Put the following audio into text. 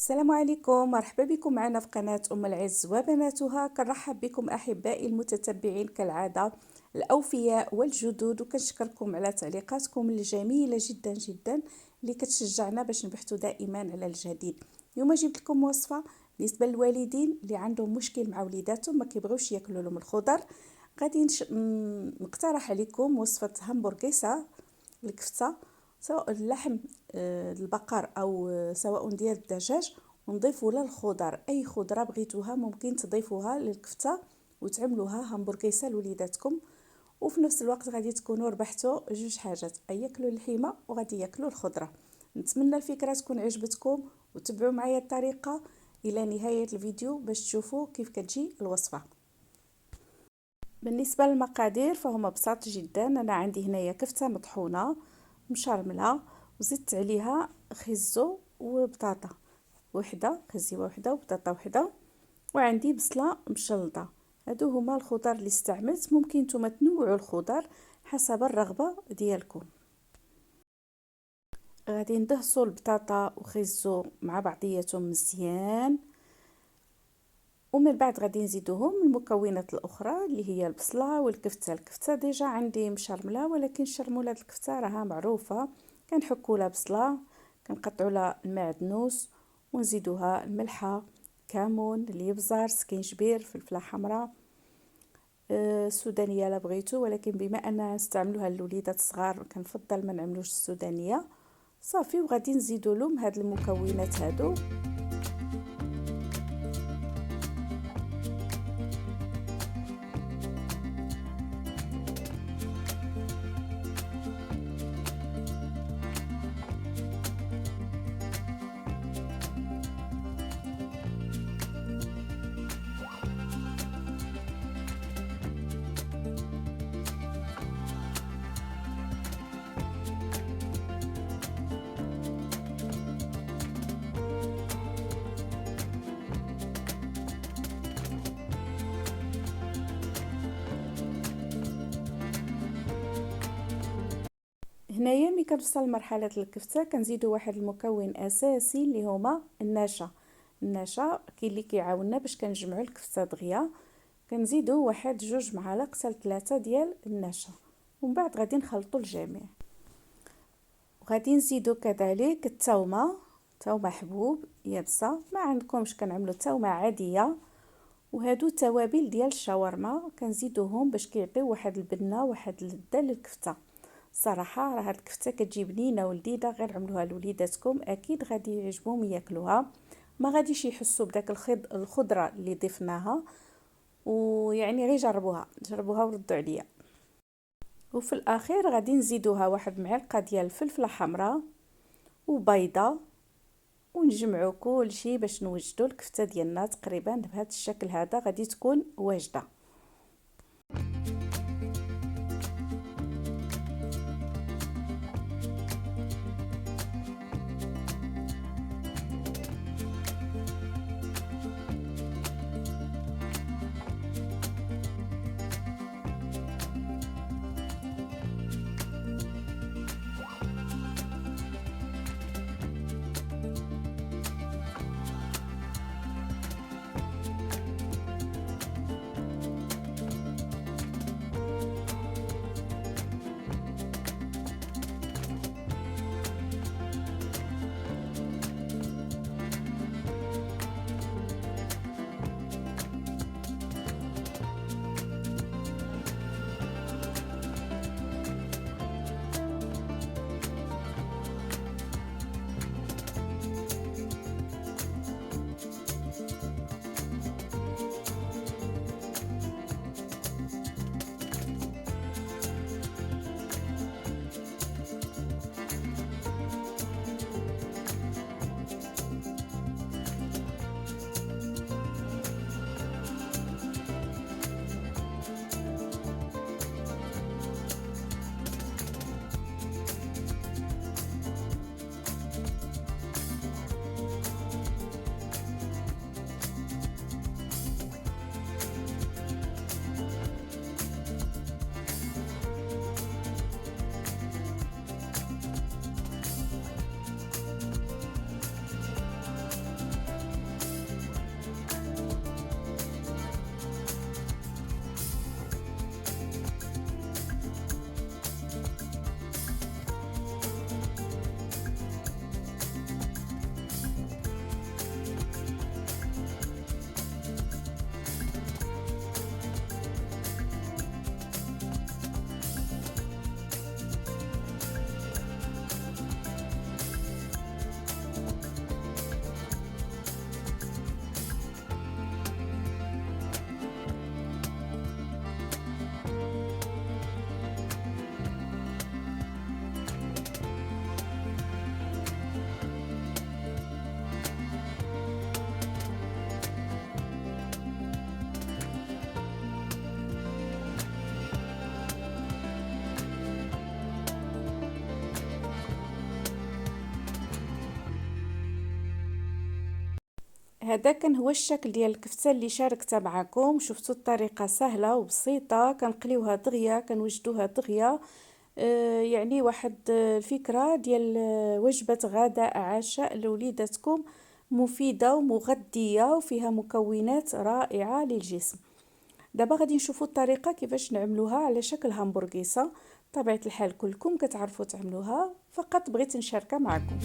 السلام عليكم، مرحبا بكم معنا في قناة أم العز وبناتها. كنرحب بكم أحبائي المتتبعين كالعادة الأوفياء والجدد، وكنشكركم على تعليقاتكم الجميلة جدا جدا اللي كتشجعنا باش نبحثوا دائما على الجديد. اليوم جبت لكم وصفة بالنسبة للوالدين اللي عندهم مشكل مع وليداتهم ما كيبغيوش ياكلوا لهم الخضر. غادي نقترح عليكم وصفة همبرغيسة الكفتة، سواء اللحم البقر او سواء ديال الدجاج، ونضيفوا لها الخضر. اي خضره بغيتوها ممكن تضيفوها للكفته وتعملوها همبرغيسه لوليداتكم، وفي نفس الوقت غادي تكونوا ربحتوا جوج حاجات: ياكلوا اللحمه وغادي ياكلوا الخضره. نتمنى الفكره تكون عجبتكم، وتبعوا معايا الطريقه الى نهايه الفيديو باش تشوفوا كيف كتجي الوصفه. بالنسبه للمقادير فهما بساط جدا. انا عندي هنايا كفته مطحونه مشرمله، وزدت عليها خزو وبطاطا وحده، خزيوه وحده وبطاطا وحده، وعندي بصله مشلطه. هادو هما الخضر اللي استعملت. ممكن نتوما تنوعوا الخضر حسب الرغبه ديالكم. غادي ندهسوا البطاطا وخزو مع بعضياتهم مزيان، ومن بعد غادي نزيدوهم المكونات الاخرى اللي هي البصله والكفته. الكفته ديجا عندي مشرمله، ولكن الشرموله الكفته راها معروفه. كنحكوا لها بصله، كنقطعوا لها المعدنوس، ونزيدوها الملحه، كمون، الابزار، سكينجبير، فلفله حمراء، السودانيه لا بغيتو، ولكن بما اننا نستعملوها للوليدات الصغار كنفضل ما نعملوش السودانيه. صافي، وغادي نزيدوا لهم هاد المكونات هادو. هنايا ملي كنوصل لمرحله الكفته كنزيدوا واحد المكون اساسي اللي هما النشا. النشا كاين اللي كيعاوننا باش كنجمعوا الكفته دغيا. كنزيدوا واحد 2 معالق حتى 3 ديال النشا، ومن بعد غادي نخلطوا الجميع. وغادي نزيدوا كذلك الثومه، ثومه حبوب يابسه، ما عندكمش كنعملوا ثومه عاديه. وهادو توابل ديال الشاورما كنزيدوهم باش كيعطيو واحد البنه، واحد اللذه للكفته. صراحه راه هاد الكفته كتجي بنينه ولذيذه، غير عملوها لوليداتكم اكيد غادي يعجبهم ياكلوها. ما غاديش يحسوا بداك الخضره اللي ضفناها، ويعني غير جربوها وردوا عليا. وفي الاخير غادي نزيدوها واحد معلقه ديال الفلفله حمراء وبيضه، ونجمعوا كل شيء باش نوجدوا الكفته ديالنا تقريبا بهذا الشكل. هذا غادي تكون واجده. هذا كان هو الشكل ديال الكفتة اللي شاركتها معكم. شفتوا الطريقة سهلة وبسيطة، كنقليوها دغيا كنوجدوها دغيا. يعني واحد الفكرة ديال وجبة غداء عشاء لوليداتكم، مفيدة ومغذية وفيها مكونات رائعة للجسم. دابا غادي نشوفوا الطريقة كيفاش نعملوها على شكل همبرغيسة. طبيعة الحال كلكم كتعرفوا تعملوها، فقط بغيت نشاركها معكم.